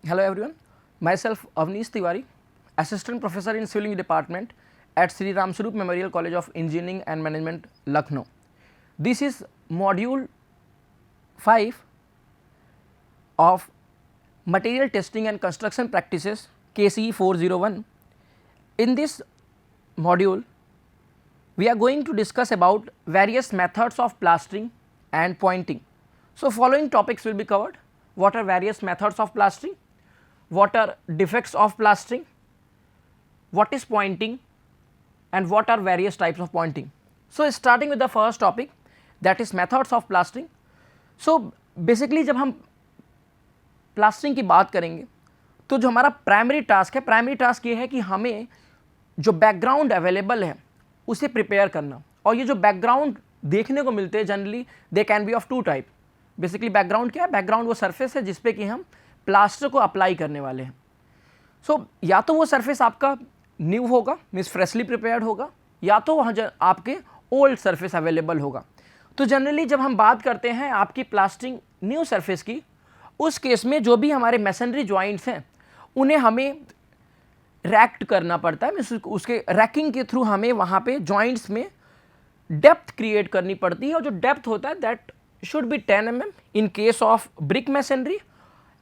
Hello everyone, myself Avnish Tiwari, Assistant Professor in Civil Department at Sri Ram Swaroop Memorial College of Engineering and Management, Lucknow. This is module 5 of Material Testing and Construction Practices KCE 401. In this module, we are going to discuss about various methods of plastering and pointing. So, following topics will be covered. What are various methods of plastering? What are defects of plastering, what is pointing, and what are various types of pointing. So, starting with the first topic, that is methods of plastering. So, basically जब हम plastering की बात करेंगे तो जो हमारा primary task ये है कि हमें जो बैकग्राउंड अवेलेबल है उसे प्रिपेयर करना, और ये जो बैकग्राउंड देखने को मिलते हैं generally they can be of two type. Basically background क्या है? बैकग्राउंड वो सरफेस है जिसपे कि हम प्लास्टर को अप्लाई करने वाले हैं. सो या तो वो सरफेस आपका न्यू होगा, मीन्स फ्रेशली प्रिपेयर्ड होगा, या तो वहाँ आपके ओल्ड सरफेस अवेलेबल होगा. तो जनरली जब हम बात करते हैं आपकी प्लास्टरिंग न्यू सरफेस की, उस केस में जो भी हमारे मैसनरी जॉइंट्स हैं उन्हें हमें रैक्ट करना पड़ता है. मीन्स उसके रैकिंग के थ्रू हमें वहाँ पे जॉइंट्स में डेप्थ क्रिएट करनी पड़ती है, और जो डेप्थ होता है that should B 10 mm in case of brick masonry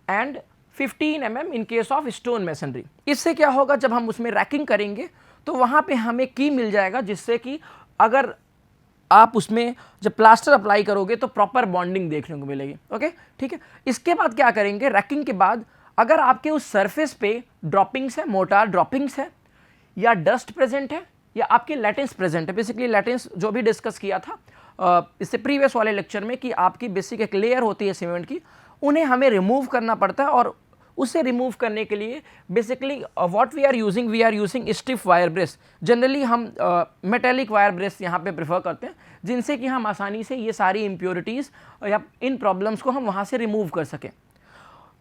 and 15 mm in case of stone masonry. इससे क्या होगा, जब हम उसमें रैकिंग करेंगे तो वहाँ पे हमें की मिल जाएगा, जिससे कि अगर आप उसमें जब प्लास्टर अप्लाई करोगे तो प्रॉपर बॉन्डिंग देखने को मिलेगी. ओके, ठीक है. इसके बाद क्या करेंगे, रैकिंग के बाद अगर आपके उस सरफेस पे ड्रॉपिंग्स है, मोटार ड्रॉपिंग्स है, या डस्ट प्रेजेंट है, या आपके लैटेंस प्रेजेंट है. बेसिकली लैटेंस जो भी डिस्कस किया था इससे प्रीवियस वाले लेक्चर में कि आपकी बेसिक एक लेयर होती है सीमेंट की, उन्हें हमें रिमूव करना पड़ता है. और उसे रिमूव करने के लिए basically what we are using stiff wire brace. Generally हम मेटेलिक वायर ब्रेस यहाँ पे प्रेफर करते हैं, जिनसे कि हम आसानी से ये सारी इम्प्योरिटीज़ या इन प्रॉब्लम्स को हम वहाँ से रिमूव कर सकें.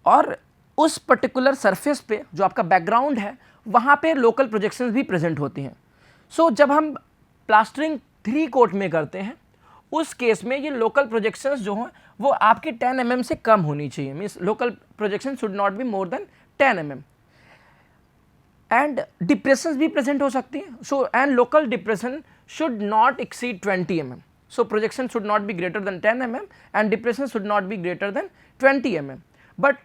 और उस पर्टिकुलर सरफेस पे जो आपका बैकग्राउंड है वहाँ पे लोकल प्रोजेक्शंस भी प्रेजेंट होती हैं. सो जब हम प्लास्टरिंग 3 कोट में करते हैं उस केस में ये लोकल प्रोजेक्शंस जो हैं वो आपके 10 mm से कम होनी चाहिए. Means local projection should not be more than 10 mm. And depressions भी प्रेजेंट हो सकती हैं. So and local depression should not exceed 20 mm. So projection should not be greater than 10 mm and depression should not be greater than 20 mm. But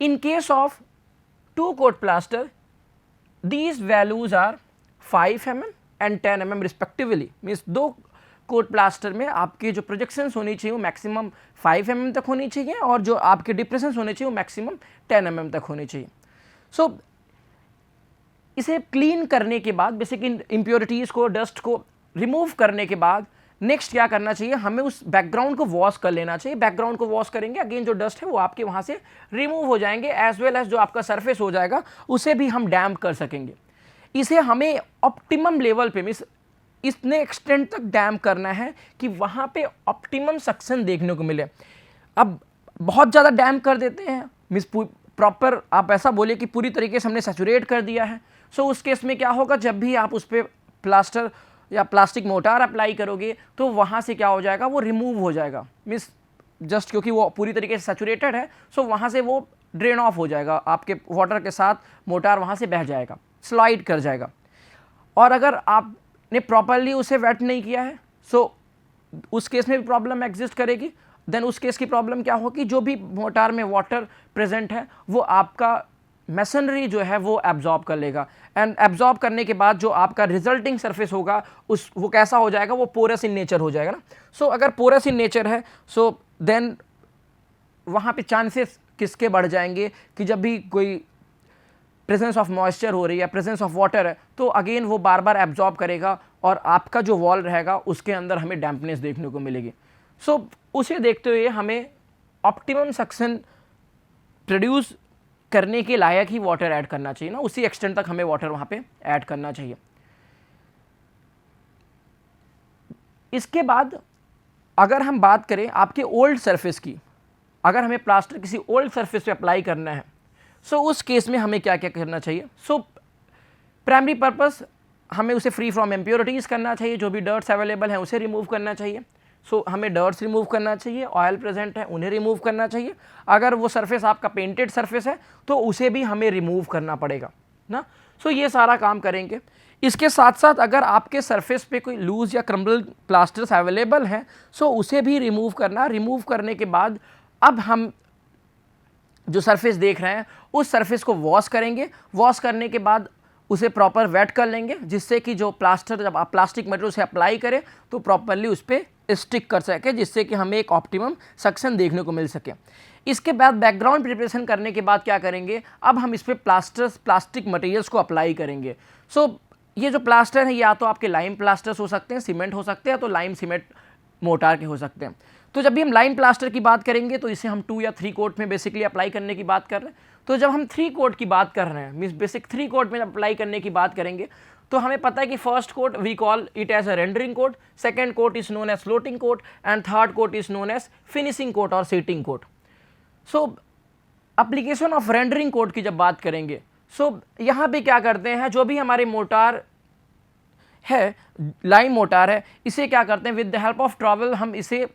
in case of 2 coat plaster, these values are 5 mm and 10 mm respectively. Means 2 coat plaster में आपके जो projections होनी चाहिए वो maximum 5 mm तक होनी चाहिए, और जो आपके डिप्रेशंस होने चाहिए वो मैक्सिमम 10 mm तक होनी चाहिए. सो इसे क्लीन करने के बाद, बेसिक इम्प्योरिटीज़ को, डस्ट को रिमूव करने के बाद नेक्स्ट क्या करना चाहिए, हमें उस बैकग्राउंड को वॉश कर लेना चाहिए. बैकग्राउंड को वॉश करेंगे, अगेन जो डस्ट है वो आपके वहाँ से रिमूव हो जाएंगे, एज वेल एज जो आपका सरफेस हो जाएगा उसे भी हम डैम्प कर सकेंगे. इसे हमें ऑप्टिमम लेवल पे, मीन्स इतने एक्सटेंट तक डैम्प करना है कि वहाँ पे ऑप्टिमम सक्शन देखने को मिले. अब बहुत ज़्यादा डैम्प कर देते हैं, मीन्स प्रॉपर आप ऐसा बोले कि पूरी तरीके से हमने सैचुरेट कर दिया है. सो उस केस में क्या होगा, जब भी आप उस पर प्लास्टर या प्लास्टिक मोटार अप्लाई करोगे तो वहाँ से क्या हो जाएगा, वो रिमूव हो जाएगा. मीन्स जस्ट क्योंकि वो पूरी तरीके से सैचुरेटेड है, सो वहाँ से वो ड्रेन ऑफ हो जाएगा, आपके वाटर के साथ मोटार वहाँ से बह जाएगा, स्लाइड कर जाएगा. और अगर आपने प्रॉपरली उसे वेट नहीं किया है, सो उस केस में भी प्रॉब्लम एग्जिस्ट करेगी. देन उस केस की प्रॉब्लम क्या होगी, जो भी मोटार में वाटर प्रेजेंट है वो आपका मैसनरी जो है वो एब्जॉर्ब कर लेगा, एंड एब्जॉर्ब करने के बाद जो आपका रिजल्टिंग सरफेस होगा वो कैसा हो जाएगा, वो पोरस इन नेचर हो जाएगा ना. सो अगर पोरस इन नेचर है, सो देन वहाँ पे चांसेस किसके बढ़ जाएंगे कि जब भी कोई प्रेजेंस ऑफ मॉइस्चर हो रही है, प्रेजेंस ऑफ वाटर है, तो अगेन वो बार बार एब्जॉर्ब करेगा और आपका जो वॉल रहेगा उसके अंदर हमें डैम्पनेस देखने को मिलेगी. सो उसे देखते हुए हमें ऑप्टिमम सक्शन प्रोड्यूस करने के लायक ही वाटर ऐड करना चाहिए ना, उसी एक्सटेंट तक हमें वाटर वहाँ पे ऐड करना चाहिए. इसके बाद अगर हम बात करें आपके ओल्ड सरफेस की, अगर हमें प्लास्टर किसी ओल्ड सरफेस पे अप्लाई करना है, सो उस केस में हमें क्या क्या करना चाहिए. सो प्राइमरी पर्पस हमें उसे फ्री फ्रॉम इम्प्योरिटीज़ करना चाहिए, जो भी डर्ट्स अवेलेबल हैं उसे रिमूव करना चाहिए. सो हमें डर्ट्स रिमूव करना चाहिए, ऑयल प्रेजेंट है उन्हें रिमूव करना चाहिए, अगर वो सरफेस आपका पेंटेड सरफेस है तो उसे भी हमें रिमूव करना पड़ेगा ना। सो ये सारा काम करेंगे। इसके साथ साथ अगर आपके सरफेस पे कोई लूज या क्रम्बल प्लास्टर्स अवेलेबल हैं सो उसे भी रिमूव करना। रिमूव करने के बाद अब हम जो सरफेस देख रहे हैं उस सरफेस को वॉश करेंगे। वॉश करने के बाद उसे प्रॉपर वेट कर लेंगे, जिससे कि जो प्लास्टर जब आप प्लास्टिक मटेरियल से अप्लाई करें तो प्रॉपरली उस पर स्टिक कर सके, जिससे कि हमें एक ऑप्टिमम सक्शन देखने को मिल सके। इसके बाद बैकग्राउंड प्रिपरेशन करने के बाद क्या करेंगे, अब हम इस पर प्लास्टिक मटेरियल्स को अप्लाई करेंगे। सो ये जो प्लास्टर है या तो आपके लाइम प्लास्टर्स हो सकते हैं, सीमेंट हो सकते हैं, तो लाइम सीमेंट मोटार के हो सकते हैं। तो जब भी हम लाइम प्लास्टर की बात करेंगे तो इसे हम 2 या 3 कोट में बेसिकली अप्लाई करने की बात कर रहे हैं। तो जब हम 3 कोट की बात कर रहे हैं, मीन्स बेसिक 3 कोट में अप्लाई करने की बात करेंगे, तो हमें पता है कि first coat we call it as a rendering coat, second coat is known as floating coat and third coat is known as finishing coat और seating coat. So application of rendering coat की जब बात करेंगे, सो यहाँ पे क्या करते हैं, जो भी हमारे मोटार है, लाइम मोटार है, इसे क्या करते हैं with the help of trowel हम इसे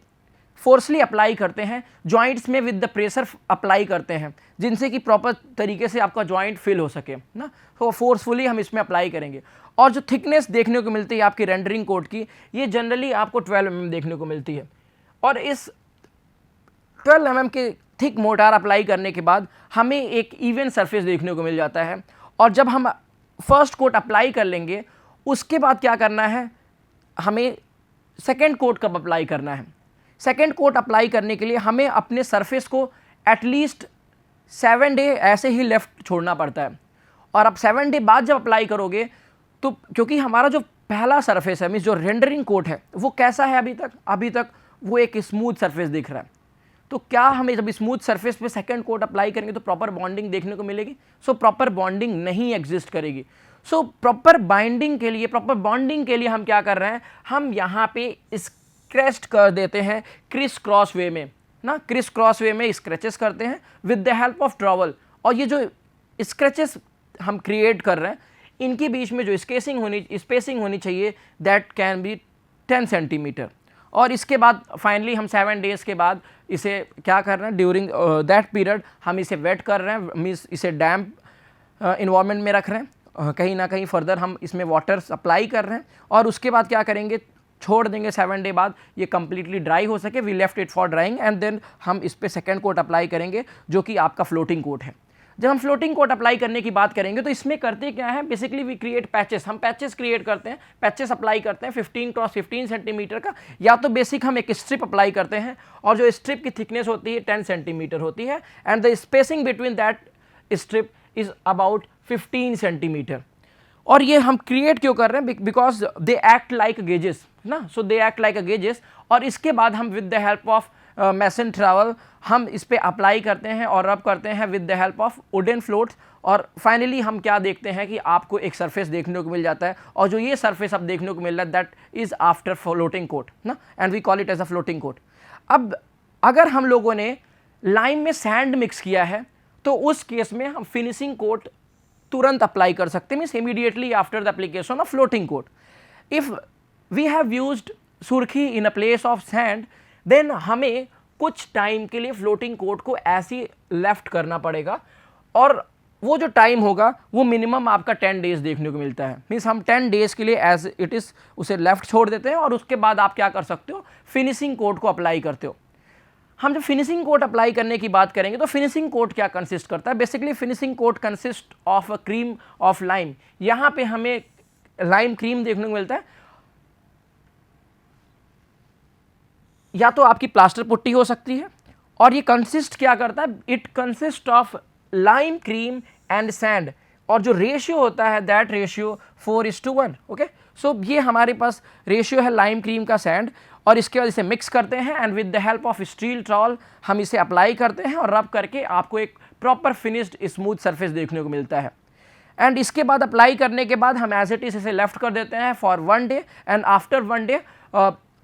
फोर्सली अप्लाई करते हैं, जॉइंट्स में विद द प्रेशर अप्लाई करते हैं, जिनसे कि प्रॉपर तरीके से आपका जॉइंट फिल हो सके ना। तो फोर्सफुली हम इसमें अप्लाई करेंगे। और जो थिकनेस देखने को मिलती है आपकी रेंडरिंग कोट की, ये जनरली आपको 12 mm देखने को मिलती है। और इस 12 mm के थिक मोटार अप्लाई करने के बाद हमें एक इवन सरफेस देखने को मिल जाता है। और जब हम फर्स्ट कोट अप्लाई कर लेंगे उसके बाद क्या करना है, हमें सेकेंड कोट कब अप्लाई करना है। सेकेंड कोट अप्लाई करने के लिए हमें अपने सरफेस को एटलीस्ट 7 डे ऐसे ही लेफ्ट छोड़ना पड़ता है। और अब 7 डे बाद जब अप्लाई करोगे तो क्योंकि हमारा जो पहला सरफेस है, मीन्स जो रेंडरिंग कोट है, वो कैसा है अभी तक वो एक स्मूथ सरफेस दिख रहा है। तो क्या हमें जब स्मूथ सरफेस पे सेकेंड कोट अप्लाई करेंगे तो प्रॉपर बॉन्डिंग देखने को मिलेगी? सो प्रॉपर बॉन्डिंग नहीं एग्जिस्ट करेगी। सो प्रॉपर बॉन्डिंग के लिए हम क्या कर रहे हैं, हम यहाँ पे स्क्रैच कर देते हैं क्रिस क्रॉस वे में ना, क्रिस क्रॉस वे में स्क्रैचेस करते हैं with the help of trowel. और ये जो स्क्रैचेस हम क्रिएट कर रहे हैं, इनके बीच में जो स्पेसिंग होनी चाहिए दैट कैन बी 10 सेंटीमीटर। और इसके बाद फाइनली हम 7 डेज़ के बाद इसे क्या कर रहे हैं, ड्यूरिंग दैट पीरियड हम इसे वेट कर रहे हैं, मीन्स इसे डैम्प इन्वायरमेंट में रख रहे हैं, कहीं ना कहीं फर्दर हम इसमें वाटर सप्लाई कर रहे हैं। और उसके बाद क्या करेंगे, छोड़ देंगे 7 डे बाद ये कम्प्लीटली ड्राई हो सके, we left it for drying and then हम इस पर सेकेंड कोट अप्लाई करेंगे जो कि आपका फ्लोटिंग कोट है। जब हम फ्लोटिंग कोट अप्लाई करने की बात करेंगे तो इसमें करते क्या है, बेसिकली वी क्रिएट पैचेस। हम पैचेस क्रिएट करते हैं, पैचेस अप्लाई करते हैं 15 क्रॉस 15 सेंटीमीटर का, या तो बेसिक हम एक स्ट्रिप अप्लाई करते हैं और जो स्ट्रिप की थिकनेस होती है 10 सेंटीमीटर होती है and the spacing between that strip is about 15 centimetre. और ये हम क्रिएट क्यों कर रहे हैं, because they act like gauges ना, so they act like a gauges. और इसके बाद हम with the help of mason trowel हम इस पर अप्लाई करते हैं और रब करते हैं with the help of wooden floats. और फाइनली हम क्या देखते हैं कि आपको एक सरफेस देखने को मिल जाता है, और जो ये सरफेस अब देखने को मिल रहा है that is after floating coat ना, and we call it as a floating coat. अब अगर हम लोगों ने लाइम में सैंड मिक्स किया है तो उस केस में हम फिनिशिंग कोट तुरंत अप्लाई कर सकते हैं, means immediately after the application of floating coat. If we have used surkhi in a place of sand then हमें कुछ टाइम के लिए फ्लोटिंग कोट को ऐसे लेफ्ट करना पड़ेगा, और वो जो टाइम होगा वो मिनिमम आपका 10 डेज देखने को मिलता है। मीन्स हम 10 डेज के लिए एज इट इज़ उसे लेफ्ट छोड़ देते हैं और उसके बाद आप क्या कर सकते हो, फिनिशिंग कोट को अप्लाई करते हो। हम जब फिनिशिंग कोट अप्लाई करने की बात करेंगे तो फिनिशिंग कोट क्या कंसिस्ट करता है, basically finishing coat consist of a cream of lime. यहाँ पे हमें लाइम क्रीम देखने को मिलता है, या तो आपकी प्लास्टर पुट्टी हो सकती है, और ये कंसिस्ट क्या करता है, it consist of lime cream and sand, और जो रेशियो होता है दैट रेशियो 4:1। ओके, सो ये हमारे पास रेशियो है लाइम क्रीम का सैंड, और इसके बाद इसे मिक्स करते हैं and with the help of steel troll हम इसे अप्लाई करते हैं और रब करके आपको एक प्रॉपर फिनिश्ड स्मूथ सरफेस देखने को मिलता है। एंड इसके बाद अप्लाई करने के बाद हम एज इट इज इसे लेफ्ट कर देते हैं for 1 day and after 1 day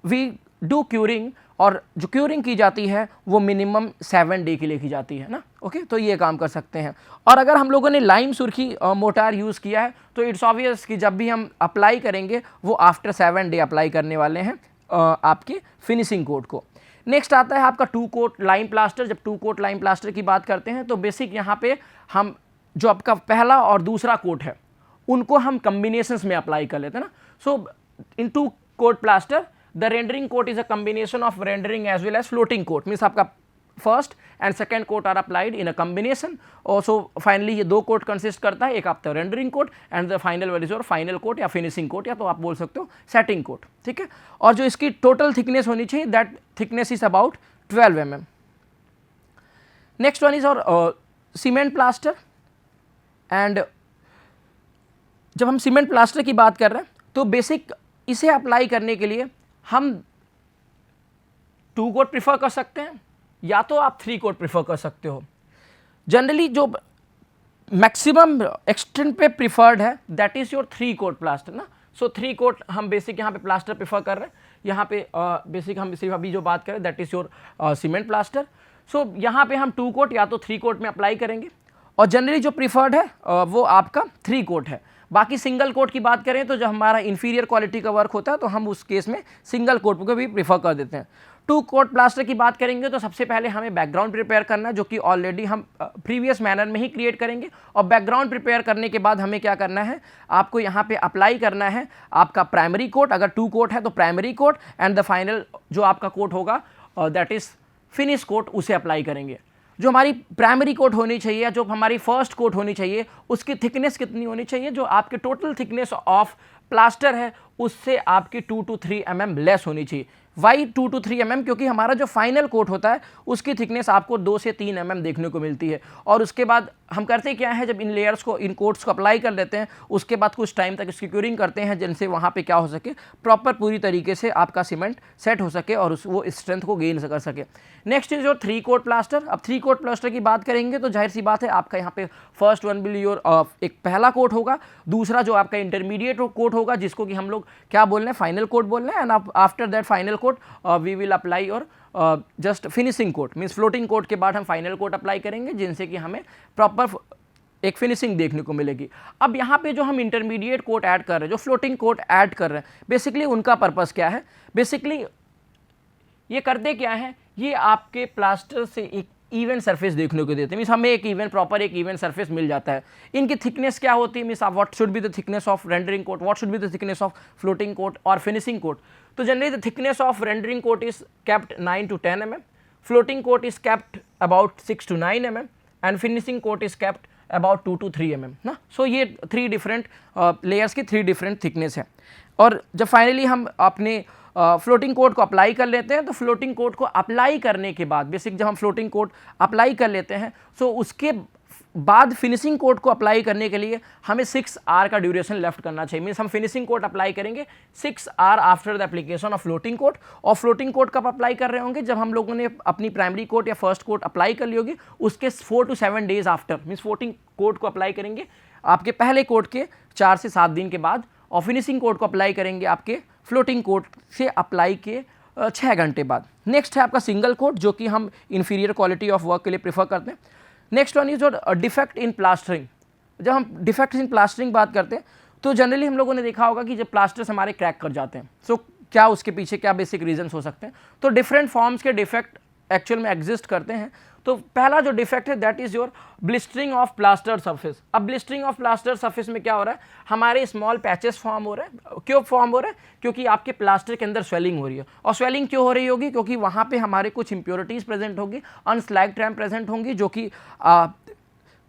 we do curing, और जो क्यूरिंग की जाती है वो मिनिमम 7 डे के लिए की जाती है ना। ओके, तो ये काम कर सकते हैं। और अगर हम लोगों ने लाइम सुर्खी मोटार यूज़ किया है तो इट्स ऑब्वियस कि जब भी हम अप्लाई करेंगे वो आफ्टर 7 डे अप्लाई करने वाले हैं, आपके फिनिशिंग कोट को। नेक्स्ट आता है आपका 2 कोट लाइम प्लास्टर। जब 2 कोट लाइम प्लास्टर की बात करते हैं तो बेसिक यहाँ पे हम जो आपका पहला और दूसरा कोट है उनको हम कम्बिनेशंस में अप्लाई कर लेते हैं ना। So in 2 coat plaster the rendering coat is a combination of rendering as well as floating coat, means आपका first and second coat are applied in a combination. और सो फाइनली ये 2 coat consist करता है, एक आपका rendering coat and the final one is your final coat या finishing coat, या तो आप बोल सकते हो सेटिंग कोट, ठीक है। और जो इसकी टोटल थिकनेस होनी चाहिए that thickness is about 12 mm। Next one is और सीमेंट प्लास्टर। एंड जब हम सीमेंट प्लास्टर की बात कर रहे हैं तो बेसिक इसे अप्लाई करने के लिए हम 2 कोट प्रीफर कर सकते हैं या तो आप 3 कोट प्रीफर कर सकते हो। जनरली जो मैक्सिमम एक्सटेंट पे प्रीफर्ड है that is your 3 coat plaster ना। सो 3 कोट हम बेसिक यहाँ पे प्लास्टर प्रीफर कर रहे हैं। यहाँ पे बेसिक हम सिर्फ अभी जो बात करें that is your cement plaster. So यहाँ पे हम 2 कोट या तो 3 कोट में अप्लाई करेंगे और जनरली जो प्रीफर्ड है वो आपका 3 कोट है। बाकी सिंगल कोट की बात करें तो जब हमारा इन्फीरियर क्वालिटी का वर्क होता है तो हम उस केस में सिंगल कोट को भी प्रीफर कर देते हैं। 2 कोट प्लास्टर की बात करेंगे तो सबसे पहले हमें बैकग्राउंड प्रिपेयर करना है जो कि ऑलरेडी हम प्रीवियस मैनर में ही क्रिएट करेंगे। और बैकग्राउंड प्रिपेयर करने के बाद हमें क्या करना है, आपको यहाँ पे अप्लाई करना है आपका प्राइमरी कोट। अगर 2 कोट है तो primary coat and the final जो आपका कोट होगा दैट इज फिनिश कोट, उसे अप्लाई करेंगे। जो हमारी प्राइमरी कोट होनी चाहिए, जो हमारी फर्स्ट कोट होनी चाहिए, उसकी थिकनेस कितनी होनी चाहिए, जो आपके टोटल थिकनेस ऑफ प्लास्टर है उससे आपकी 2 to 3 mm लेस होनी चाहिए। वाई 2 to 3 mm? क्योंकि हमारा जो फाइनल कोट होता है उसकी थिकनेस आपको 2 से 3 mm देखने को मिलती है। और उसके बाद हम करते क्या है, जब इन लेयर्स को, इन कोट्स को अप्लाई कर लेते हैं उसके बाद कुछ टाइम तक इसकी क्यूरिंग करते हैं जिनसे वहाँ पे क्या हो सके, प्रॉपर पूरी तरीके से आपका सीमेंट सेट हो सके और वो स्ट्रेंथ को गेन कर सके। Next is your 3 coat plaster. अब 3 कोट प्लास्टर की बात करेंगे तो जाहिर सी बात है आपका यहाँ पे फर्स्ट वन विल योर एक पहला कोट होगा, दूसरा जो आपका इंटरमीडिएट कोट होगा जिसको कि हम लोग क्या बोल रहे हैं, फाइनल कोट बोल रहे हैं। And after that final coat we will apply और just finishing coat, means floating coat के बाद हम फाइनल कोट अप्लाई करेंगे जिनसे कि हमें प्रॉपर एक फिनिशिंग देखने को मिलेगी। अब यहाँ पे जो हम इंटरमीडिएट कोट ऐड कर रहे हैं, जो फ्लोटिंग कोट ऐड कर रहे हैं, बेसिकली उनका पर्पस क्या है, बेसिकली ये करते क्या है, ये आपके प्लास्टर से एक इवन सरफेस देखने को देते हैं, मीन्स हमें एक इवन प्रॉपर एक इवन सरफेस मिल जाता है। इनकी थिकनेस क्या होती है, means what should be the thickness of rendering coat, what should be the thickness of floating coat और फिनिशिंग कोट। तो generally the thickness of rendering coat is kept 9 to 10 mm, floating coat is kept about 6 to 9 mm and finishing coat is kept about 2 to 3 mm ना। सो ये 3 different layers की 3 different thickness है। और जब finally हम अपने floating coat को apply कर लेते हैं तो फ्लोटिंग कोट को अप्लाई करने के बाद, बेसिक जब हम फ्लोटिंग कोट अप्लाई कर लेते हैं सो उसके बाद फिनिशिंग कोट को अप्लाई करने के लिए हमें 6 आवर का ड्यूरेशन लेफ्ट करना चाहिए। मीन्स हम फिनिशिंग कोट अप्लाई करेंगे 6 hour after the application of floating coat. और फ्लोटिंग कोट कब अप्लाई कर रहे होंगे, जब हम लोगों ने अपनी प्राइमरी कोट या फर्स्ट कोट अप्लाई कर ली होगी उसके 4 to 7 days after, means floating coat को अप्लाई करेंगे आपके पहले कोट के 4 से 7 दिन के बाद, और फिनिशिंग कोट को अप्लाई करेंगे आपके फ्लोटिंग कोट से अप्लाई के 6 घंटे बाद। नेक्स्ट है आपका सिंगल कोट जो कि हम इन्फीरियर क्वालिटी ऑफ वर्क के लिए प्रीफर करते हैं। नेक्स्ट वन इज जो डिफेक्ट इन प्लास्टरिंग। जब हम डिफेक्ट इन प्लास्टरिंग बात करते हैं तो जनरली हम लोगों ने देखा होगा कि जब प्लास्टर्स हमारे क्रैक कर जाते हैं सो क्या उसके पीछे क्या बेसिक रीजंस हो सकते हैं। तो डिफरेंट फॉर्म्स के डिफेक्ट एक्चुअल में एग्जिस्ट करते हैं। तो पहला जो डिफेक्ट है that is your blistering of plaster surface. अब ब्लिस्टरिंग ऑफ प्लास्टर सरफेस में क्या हो रहा है, हमारे स्मॉल पैचेस फॉर्म हो रहे हैं। क्यों फॉर्म हो रहा है, क्योंकि आपके प्लास्टर के अंदर स्वेलिंग हो रही है। और स्वेलिंग क्यों हो रही होगी, क्योंकि वहाँ पे हमारे कुछ इंप्योरिटीज़ प्रेजेंट होगी, अनस्लैग्ड रैम प्रेजेंट होंगी जो कि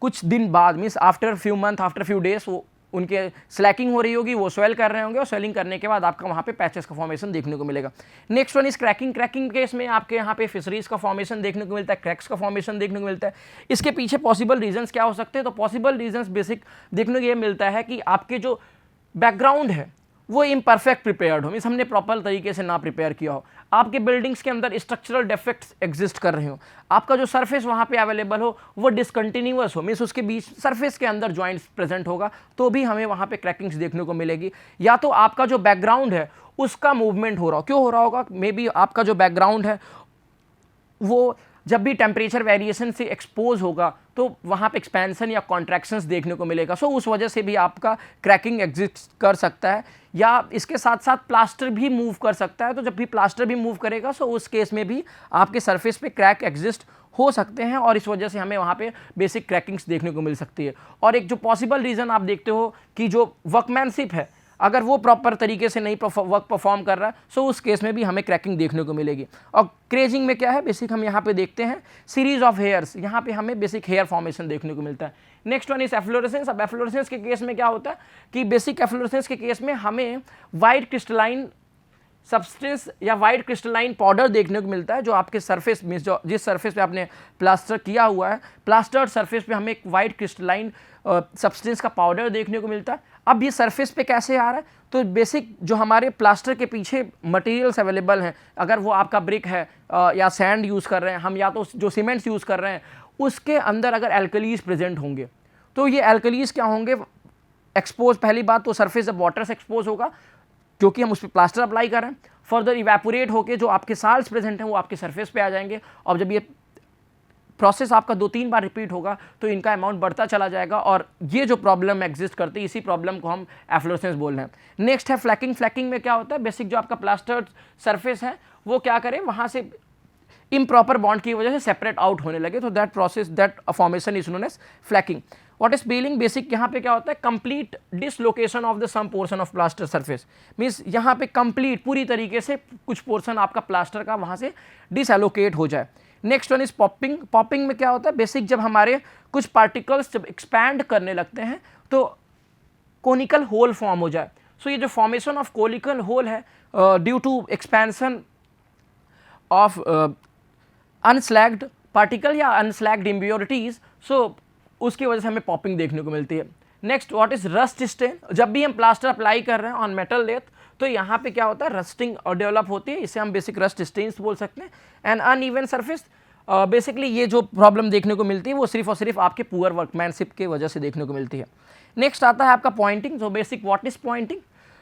कुछ दिन बाद, means after few month, after few days वो उनके स्लैकिंग हो रही होगी, वो स्वेल कर रहे होंगे और स्वेलिंग करने के बाद आपका वहाँ पे पैचेस का फॉर्मेशन देखने को मिलेगा। Next one is cracking. Cracking case में आपके यहाँ पे फिशरीज का फॉर्मेशन देखने को मिलता है, क्रैक्स का फॉर्मेशन देखने को मिलता है। इसके पीछे पॉसिबल रीजंस क्या हो सकते हैं, तो पॉसिबल रीजंस बेसिक देखने को ये मिलता है कि आपके जो बैकग्राउंड है वो इम्परफेक्ट प्रिपेयर्ड हो, मीन्स हमने प्रॉपर तरीके से ना प्रिपेयर किया हो, आपके बिल्डिंग्स के अंदर स्ट्रक्चरल डिफेक्ट्स एग्जिस्ट कर रहे हो, आपका जो सरफेस वहाँ पे अवेलेबल हो वो डिसकंटिन्यूअस हो, मीन्स उसके बीच सरफेस के अंदर जॉइंट्स प्रेजेंट होगा तो भी हमें वहाँ पे क्रैकिंग्स देखने को मिलेगी। या तो आपका जो बैकग्राउंड है उसका मूवमेंट हो रहा हो, क्यों हो रहा होगा, मे बी आपका जो बैकग्राउंड है वो जब भी टेम्परेचर वेरिएशन से एक्सपोज होगा तो वहाँ पे एक्सपेंशन या कॉन्ट्रैक्शंस देखने को मिलेगा। सो उस वजह से भी आपका क्रैकिंग एग्जिस्ट कर सकता है, या इसके साथ साथ प्लास्टर भी मूव कर सकता है। तो जब भी प्लास्टर भी मूव करेगा सो उस केस में भी आपके सरफेस पे क्रैक एग्जिस्ट हो सकते हैं, और इस वजह से हमें वहाँ पे बेसिक क्रैकिंग्स देखने को मिल सकती है। और एक जो पॉसिबल रीज़न आप देखते हो कि जो वर्कमैनशिप है, अगर वो प्रॉपर तरीके से नहीं वर्क परफॉर्म कर रहा है, सो उस केस में भी हमें क्रैकिंग देखने को मिलेगी। और क्रेजिंग में क्या है, बेसिक हम यहाँ पे देखते हैं सीरीज ऑफ हेयर्स, यहाँ पे हमें बेसिक हेयर फॉर्मेशन देखने को मिलता है। Next one is efflorescence. अब एफ्लोरेसेंस के केस में क्या होता है कि बेसिक एफ्लोरेसेंस के केस में हमें वाइट क्रिस्टलाइन सब्सटेंस या वाइट क्रिस्टलाइन पाउडर देखने को मिलता है, जो आपके सरफेस में, जो जिस सरफेस पे आपने प्लास्टर किया हुआ है, प्लास्टर्ड सरफेस पे हमें एक वाइट क्रिस्टलाइन सब्सटेंस का पाउडर देखने को मिलता है। अब ये सरफेस पे कैसे आ रहा है, तो बेसिक जो हमारे प्लास्टर के पीछे मटेरियल्स अवेलेबल हैं, अगर वो आपका ब्रिक है या सैंड यूज़ कर रहे हैं हम, या तो जो सीमेंट्स यूज़ कर रहे हैं, उसके अंदर अगर एल्कलीज प्रेजेंट होंगे तो ये एल्कलीज क्या होंगे, एक्सपोज, पहली बात तो सरफेस जब वाटर से एक्सपोज होगा क्योंकि हम उस पर प्लास्टर अप्लाई कर रहे हैं, फर्दर इवेपोरेट होके जो आपके साल्ट्स प्रेजेंट हैं वो आपके सरफेस पे आ जाएंगे, और जब ये प्रोसेस आपका 2-3 बार रिपीट होगा तो इनका अमाउंट बढ़ता चला जाएगा, और ये जो प्रॉब्लम एग्जिस्ट करती है, इसी प्रॉब्लम को हम एफ्लोरेसेंस बोल रहे हैं। नेक्स्ट है फ्लैकिंग। फ्लैकिंग में क्या होता है, बेसिक जो आपका प्लास्टर्ड सरफेस है वो क्या करे, वहाँ से इम्प्रॉपर बॉन्ड की वजह से सेपरेट आउट होने लगे, तो that process, that formation is known as flaking. What is peeling, basic यहाँ पे क्या होता है, complete dislocation of the some portion of plaster surface, means यहाँ पे कंप्लीट पूरी तरीके से कुछ पोर्शन आपका प्लास्टर का वहाँ से डिसएलोकेट हो जाए। Next one is popping. Popping में क्या होता है, बेसिक जब हमारे कुछ पार्टिकल्स जब एक्सपैंड करने लगते हैं तो कोनिकल होल फॉर्म हो जाए। सो ये जो फॉर्मेशन ऑफ कोनिकल होल है due to expansion of unslaked particle या अनस्लैग्ड इम्प्योरिटीज, सो उसकी वजह से हमें पॉपिंग देखने को मिलती है। Next what is rust stain. जब भी हम प्लास्टर अप्लाई कर रहे हैं ऑन मेटल लेथ तो यहाँ पे क्या होता है, रस्टिंग डेवलप होती है, इसे हम बेसिक रस्ट स्टेन्स बोल सकते हैं। एंड अनइवन सरफेस, बेसिकली ये जो प्रॉब्लम देखने को मिलती है वो सिर्फ और सिर्फ आपके पुअर वर्कमैनशिप की वजह से देखने को मिलती है। नेक्स्ट आता है आपका pointing. So basic what is pointing.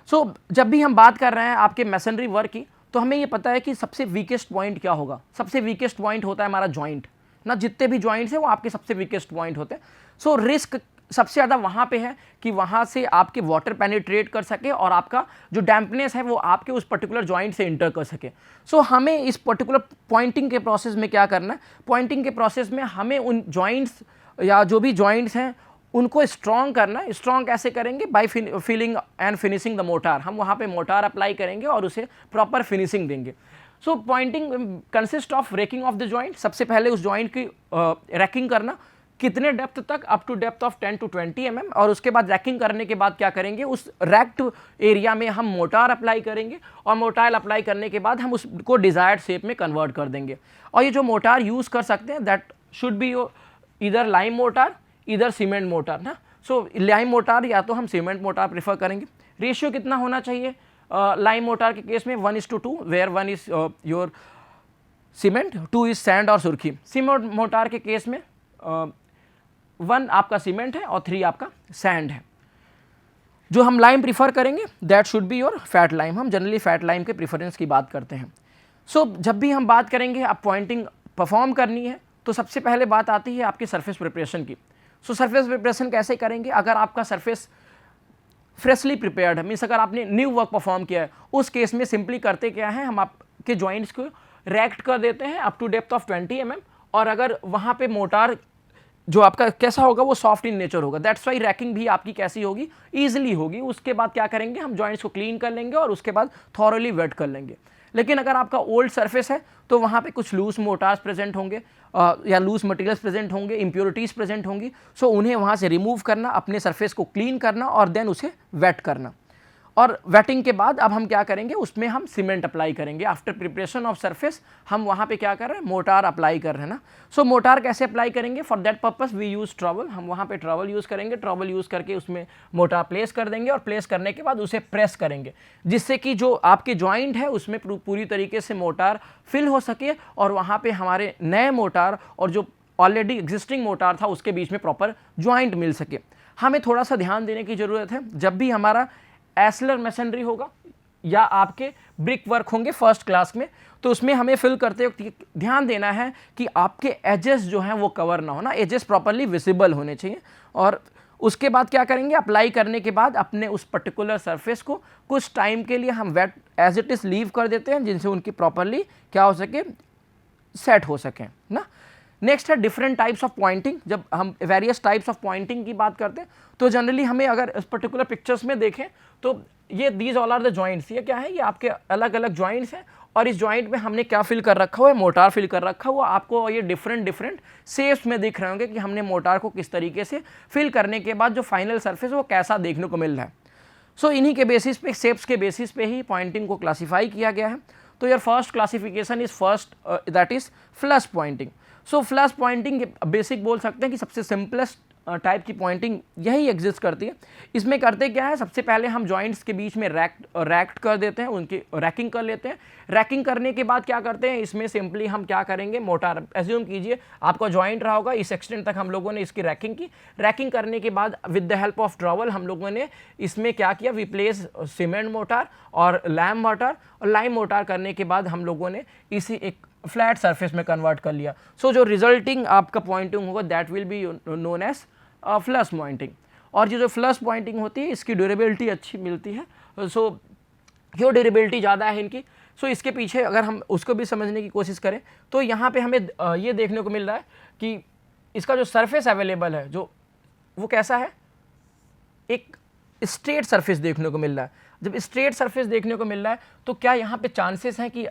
So जब भी हम बात कर रहे हैं आपके मैसनरी वर्क की तो हमें ये पता है कि सबसे वीकेस्ट पॉइंट क्या होगा। सबसे वीकेस्ट पॉइंट होता है हमारा जॉइंट ना, जितने भी जॉइंट्स हैं वो आपके सबसे वीकेस्ट पॉइंट होते हैं। सो रिस्क सबसे ज़्यादा वहाँ पे है कि वहाँ से आपके वाटर पेनिट्रेट कर सके और आपका जो डैम्पनेस है वो आपके उस पर्टिकुलर जॉइंट से इंटर कर सके। सो हमें इस पर्टिकुलर पॉइंटिंग के प्रोसेस में क्या करना है, पॉइंटिंग के प्रोसेस में हमें उन जॉइंट्स या जो भी जॉइंट्स हैं उनको स्ट्रॉन्ग करना है। स्ट्रॉन्ग कैसे करेंगे, by filling and finishing the mortar. हम वहाँ पे मोटार अप्लाई करेंगे और उसे प्रॉपर फिनिशिंग देंगे। So pointing consist of raking of the joint. सबसे पहले उस जॉइंट की रैकिंग करना, कितने डेप्थ तक, up to depth of 10 to 20 mm, और उसके बाद रैकिंग करने के बाद क्या करेंगे, उस रैक्ड एरिया में हम मोटार अप्लाई करेंगे, और मोटार अप्लाई करने के बाद हम उसको डिज़ायर्ड शेप में कन्वर्ट कर देंगे। और ये जो मोटार यूज़ कर सकते हैं दैट शुड बी इधर लाइम मोटार, इधर सीमेंट मोटार ना। सो लाइम मोटार या तो हम सीमेंट मोटार प्रेफर करेंगे। रेशियो कितना होना चाहिए, लाइम मोटार के केस में 1:2, where 1 is your cement, 2 is sand और सुर्खी। सीमेंट मोटार के केस में 1 आपका सीमेंट है और 3 आपका सैंड है। जो हम लाइम प्रीफर करेंगे that should be your fat lime. हम जनरली फैट लाइम के प्रीफरेंस की बात करते हैं। सो जब भी हम बात करेंगे आप पॉइंटिंग परफॉर्म करनी है तो सबसे पहले बात आती है आपकी सरफेस प्रिपरेशन की। सो सरफेस प्रिपरेशन कैसे करेंगे, अगर आपका सरफेस फ्रेशली प्रिपेयर्ड है, मीन्स अगर आपने न्यू वर्क परफॉर्म किया है, उस केस में सिंपली करते क्या है, हम आपके जॉइंट्स को रैक्ट कर देते हैं up to depth of 20 mm, और अगर वहाँ पे मोटार जो आपका कैसा होगा वो सॉफ्ट इन नेचर होगा। दैट्स वाई रैकिंग भी आपकी कैसी होगी, ईजिली होगी। उसके बाद क्या करेंगे, हम जॉइंट्स को क्लीन कर लेंगे और उसके बाद थॉरली वेट कर लेंगे। लेकिन अगर आपका ओल्ड सरफेस है तो वहाँ पे कुछ लूज मोटार्स प्रेजेंट होंगे या लूज मटेरियल्स प्रेजेंट होंगे, इम्प्योरिटीज़ प्रेजेंट होंगी। सो उन्हें वहाँ से रिमूव करना, अपने सरफेस को क्लीन करना और देन उसे वेट करना। और वेटिंग के बाद अब हम क्या करेंगे, उसमें हम सीमेंट अप्लाई करेंगे। आफ्टर प्रिपरेशन ऑफ सरफेस हम वहाँ पे क्या कर रहे हैं, मोटार अप्लाई कर रहे हैं ना। सो मोटार कैसे अप्लाई करेंगे, for that purpose we use trowel. हम वहाँ पे ट्रॉवल यूज़ करेंगे, ट्रॉवल यूज़ करके उसमें मोटार प्लेस कर देंगे और प्लेस करने के बाद उसे प्रेस करेंगे, जिससे कि जो आपके जॉइंट है उसमें पूरी तरीके से मोटार फिल हो सके और वहाँ पर हमारे नए मोटार और जो ऑलरेडी एग्जिस्टिंग मोटार था उसके बीच में प्रॉपर जॉइंट मिल सके। हमें थोड़ा सा ध्यान देने की ज़रूरत है, जब भी हमारा एस्लर मैसनरी होगा या आपके ब्रिक वर्क होंगे फर्स्ट क्लास में, तो उसमें हमें फिल करते वक्त ध्यान देना है कि आपके एजेस जो हैं वो कवर ना हो ना, एजेस प्रॉपरली विजिबल होने चाहिए। और उसके बाद क्या करेंगे, अप्लाई करने के बाद अपने उस पर्टिकुलर सरफेस को कुछ टाइम के लिए हम wait as it is leave कर देते हैं, जिनसे उनकी प्रॉपरली क्या हो सके, सेट हो सकें ना। नेक्स्ट है डिफरेंट टाइप्स ऑफ पॉइंटिंग। जब हम वेरियस टाइप्स ऑफ पॉइंटिंग की बात करते हैं तो जनरली हमें अगर इस पर्टिकुलर पिक्चर्स में देखें तो ये these all are the joints, ये क्या है, ये आपके अलग अलग जॉइंट्स हैं और इस जॉइंट में हमने क्या फिल कर रखा हुआ है, मोटार फिल कर रखा हुआ। आपको ये डिफरेंट शेप्स में दिख रहे होंगे कि हमने मोटार को किस तरीके से फिल करने के बाद जो फाइनल सरफेस वो कैसा देखने को मिल रहा है। सो इन्हीं के बेसिस पे, शेप्स के बेसिस पे ही पॉइंटिंग को क्लासीफाई किया गया है। तो your first classification is first, that is flush Poynting. So flush Poynting basic बोल सकते हैं कि सबसे सिंपलेस्ट टाइप की पॉइंटिंग यही एग्जिस्ट करती है। इसमें करते क्या है, सबसे पहले हम जॉइंट्स के बीच में रैक्ट कर देते हैं, उनकी रैकिंग कर लेते हैं। रैकिंग करने के बाद क्या करते हैं, इसमें सिंपली हम क्या करेंगे, मोटार एज्यूम कीजिए आपका जॉइंट रहा होगा, इस एक्सटेंट तक हम लोगों ने इसकी रैकिंग की। रैकिंग करने के बाद with the help of trowel हम लोगों ने इसमें क्या किया, वी प्लेस सीमेंट मोटार और लाइम मोटार, और लाइम मोटार करने के बाद हम लोगों ने इसी एक फ्लैट सरफेस में कन्वर्ट कर लिया। सो जो रिजल्टिंग आपका पॉइंटिंग होगा that will be known as flush pointing. और ये जो फ्लश पॉइंटिंग होती है इसकी ड्यूरेबिलिटी अच्छी मिलती है। सो क्यों ड्यूरेबिलिटी ज़्यादा है इनकी, सो इसके पीछे अगर हम उसको भी समझने की कोशिश करें तो यहाँ पे हमें ये देखने को मिल रहा है कि इसका जो सरफेस अवेलेबल है जो वो कैसा है, एक स्ट्रेट सरफेस देखने को मिल रहा है। जब स्ट्रेट सरफेस देखने को मिल रहा है तो क्या यहाँ पे चांसेस हैं कि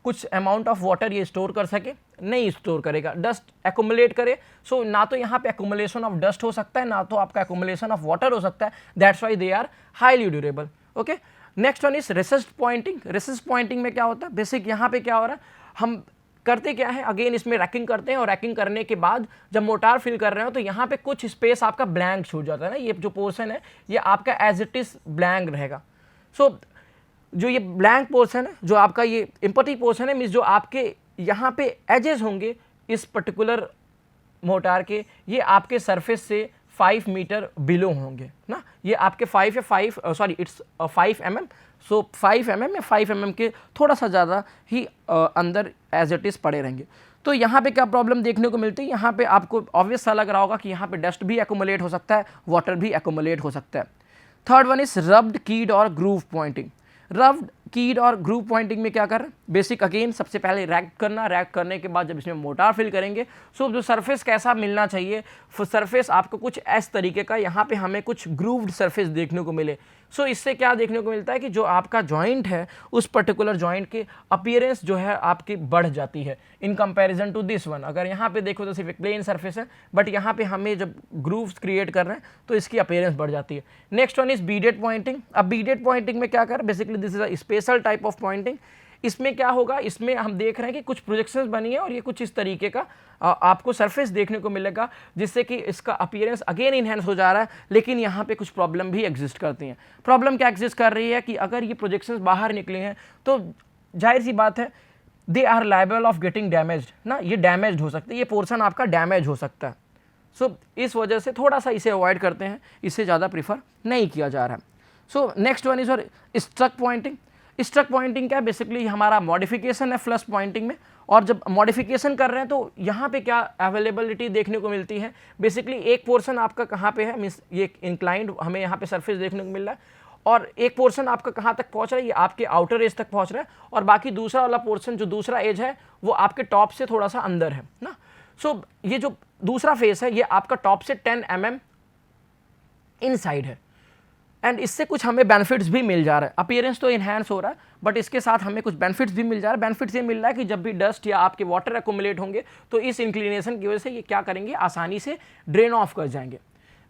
कुछ अमाउंट ऑफ वाटर ये स्टोर कर सके, नहीं स्टोर करेगा, डस्ट एक्यूमुलेट करे। सो ना तो यहाँ पे एक्यूमुलेशन ऑफ डस्ट हो सकता है, ना तो आपका एक्यूमुलेशन ऑफ वाटर हो सकता है। That's why they are highly durable. Okay, next one is recessed pointing. Recessed pointing में क्या होता है, बेसिक यहाँ पे क्या हो रहा है, हम करते क्या है, अगेन इसमें रैकिंग करते हैं और रैकिंग करने के बाद जब मोटार फिल कर रहे हो तो यहाँ पे कुछ स्पेस आपका ब्लैंक छूट जाता है ना, ये जो पोर्शन है ये आपका एज इट इज ब्लैंक रहेगा। सो जो ये ब्लैंक पोर्शन है, जो आपका ये एम्पटी पोर्शन है, मीन्स जो आपके यहाँ पे एजेस होंगे इस पर्टिकुलर मोटार के, ये आपके सरफेस से 5 मीटर बिलो होंगे ना। ये आपके 5 या 5 sorry it's 5 mm। So 5 mm या 5 mm के थोड़ा सा ज़्यादा ही अंदर एज इट इज़ पड़े रहेंगे। तो यहाँ पे क्या प्रॉब्लम देखने को मिलती है, यहाँ पे आपको ऑब्वियस सा लग रहा होगा कि यहाँ पे डस्ट भी एक्यूमुलेट हो सकता है, वाटर भी एक्यूमुलेट हो सकता है। थर्ड वन इज रब्ड, कीड और ग्रूव पॉइंटिंग। रब्ड, कीड और ग्रूव पॉइंटिंग में क्या कर रहे हैं, बेसिक अगेन सबसे पहले रैक करना, रैक करने के बाद जब इसमें मोटार फिल करेंगे सो जो सरफेस कैसा मिलना चाहिए, सरफेस आपको कुछ इस तरीके का, यहाँ पे हमें कुछ ग्रूव्ड सरफेस देखने को मिले। सो इससे क्या देखने को मिलता है कि जो आपका जॉइंट है उस पर्टिकुलर जॉइंट की अपीयरेंस जो है आपकी बढ़ जाती है in comparison to this one. अगर यहाँ पे देखो तो सिर्फ एक प्लेन सरफेस है, बट यहाँ पे हमें जब ग्रूव्स क्रिएट कर रहे हैं तो इसकी अपीयरेंस बढ़ जाती है। Next one is beaded pointing. अब बीडेड पॉइंटिंग में क्या कर, basically this is a special type of pointing. इसमें क्या होगा, इसमें हम देख रहे हैं कि कुछ प्रोजेक्शंस बनी है और ये कुछ इस तरीके का आपको सरफेस देखने को मिलेगा, जिससे कि इसका अपीयरेंस अगेन इनहेंस हो जा रहा है। लेकिन यहाँ पे कुछ प्रॉब्लम भी एग्जिस्ट करती हैं। प्रॉब्लम क्या एग्जिस्ट कर रही है कि अगर ये प्रोजेक्शंस बाहर निकले हैं तो जाहिर सी बात है they are liable of getting damaged ना, ये डैमेज्ड हो सकते हैं, ये पोर्शन आपका डैमेज हो सकता है। सो इस वजह से थोड़ा सा इसे अवॉइड करते हैं, इससे ज़्यादा प्रीफर नहीं किया जा रहा है। सो नेक्स्ट वन इज और स्ट्रक पॉइंटिंग। स्ट्रक पॉइंटिंग क्या है, बेसिकली हमारा मॉडिफिकेशन है फ्लश पॉइंटिंग में। और जब मॉडिफिकेशन कर रहे हैं तो यहाँ पे क्या अवेलेबिलिटी देखने को मिलती है, बेसिकली एक पोर्शन आपका कहाँ पे है, मीन्स ये इंक्लाइंड हमें यहाँ पे सरफेस देखने को मिल रहा है, और एक पोर्शन आपका कहाँ तक पहुँच रहा है, ये आपके आउटर एज तक पहुँच रहा है, और बाकी दूसरा वाला पोर्शन जो दूसरा एज है वो आपके टॉप से थोड़ा सा अंदर है ना। सो ये जो दूसरा फेस है ये आपका टॉप से 10 mm इनसाइड है, एंड इससे कुछ हमें बेनिफिट्स भी मिल जा रहा है। अपीयरेंस तो इन्हांस हो रहा है बट इसके साथ हमें कुछ बेनिफिट्स भी मिल जा रहा है। बेनिफिट्स ये मिल रहा है कि जब भी डस्ट या आपके वाटर एक्यूमुलेट होंगे तो इस इंक्लिनेशन की वजह से ये क्या करेंगे, आसानी से ड्रेन ऑफ कर जाएंगे।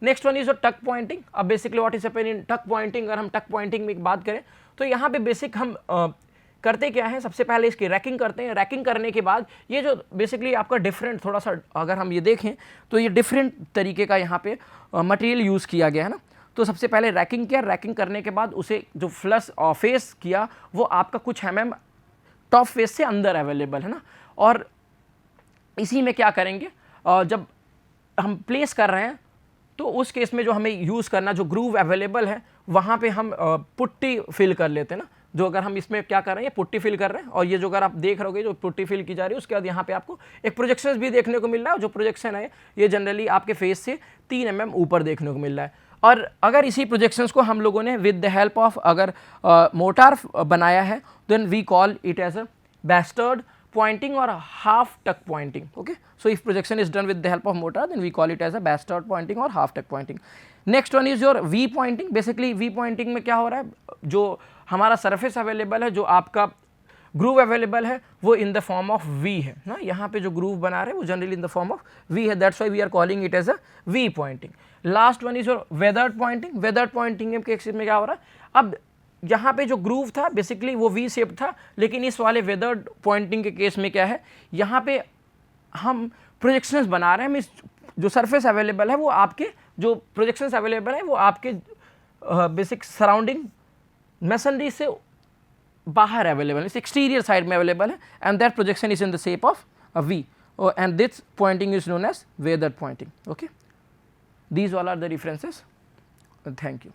नेक्स्ट वन इज टक पॉइंटिंग। अब basically what is happening in टक पॉइंटिंग। अगर हम टक पॉइंटिंग में बात करें तो यहाँ पे बेसिक हम करते क्या है, सबसे पहले इसकी रैकिंग करते हैं। रैकिंग करने के बाद ये जो बेसिकली आपका डिफरेंट थोड़ा सा अगर हम ये देखें तो ये डिफरेंट तरीके का यहाँ पे मटेरियल यूज़ किया गया है ना। तो सबसे पहले रैकिंग किया, रैकिंग करने के बाद उसे जो फ्लश फेस किया वो आपका कुछ mm टॉप फेस से अंदर अवेलेबल है ना। और इसी में क्या करेंगे, जब हम प्लेस कर रहे हैं तो उस केस में जो हमें यूज़ करना, जो ग्रूव अवेलेबल है वहाँ पे हम पुट्टी फिल कर लेते हैं ना। जो अगर हम इसमें क्या कर रहे हैं, ये पुट्टी फिल कर रहे हैं, और ये जो अगर आप देख रहोगे जो पुट्टी फिल की जा रही है, उसके बाद यहाँ पे आपको एक प्रोजेक्शन भी देखने को मिल रहा है। जो प्रोजेक्शन है ये जनरली आपके फेस से 3 mm ऊपर देखने को मिल रहा है। और अगर इसी प्रोजेक्शंस को हम लोगों ने विद द हेल्प ऑफ अगर मोटार बनाया है, then we call it as a bastard pointing or half tuck pointing. Okay, so if projection is done with the help of motor, then we call it as a bastard pointing or half tuck pointing. Next one is your V pointing. Basically V pointing में क्या हो रहा है, जो हमारा surface available है, जो आपका ग्रूव अवेलेबल है, वो इन द फॉर्म ऑफ V है ना। यहाँ पे जो ग्रूव बना रहे हैं वो generally in the form of V है, that's why we are calling it as a V pointing. Last one is your weathered pointing. Weathered pointing के केस में क्या हो रहा है, अब यहाँ पे जो ग्रूव था बेसिकली वो वी शेप था, लेकिन इस वाले वेदर्ड पॉइंटिंग के केस में क्या है, यहाँ पे हम प्रोजेक्शंस बना रहे हैं, मीन्स जो सरफेस अवेलेबल है वो आपके, जो प्रोजेक्शंस अवेलेबल है वो आपके बेसिक सराउंडिंग मैसनरी से बाहर अवेलेबल है, एक्सटीरियर साइड में अवेलेबल है, and that projection is in the shape of a V, and this pointing is known as weathered pointing. Okay, these all are the differences. Thank you.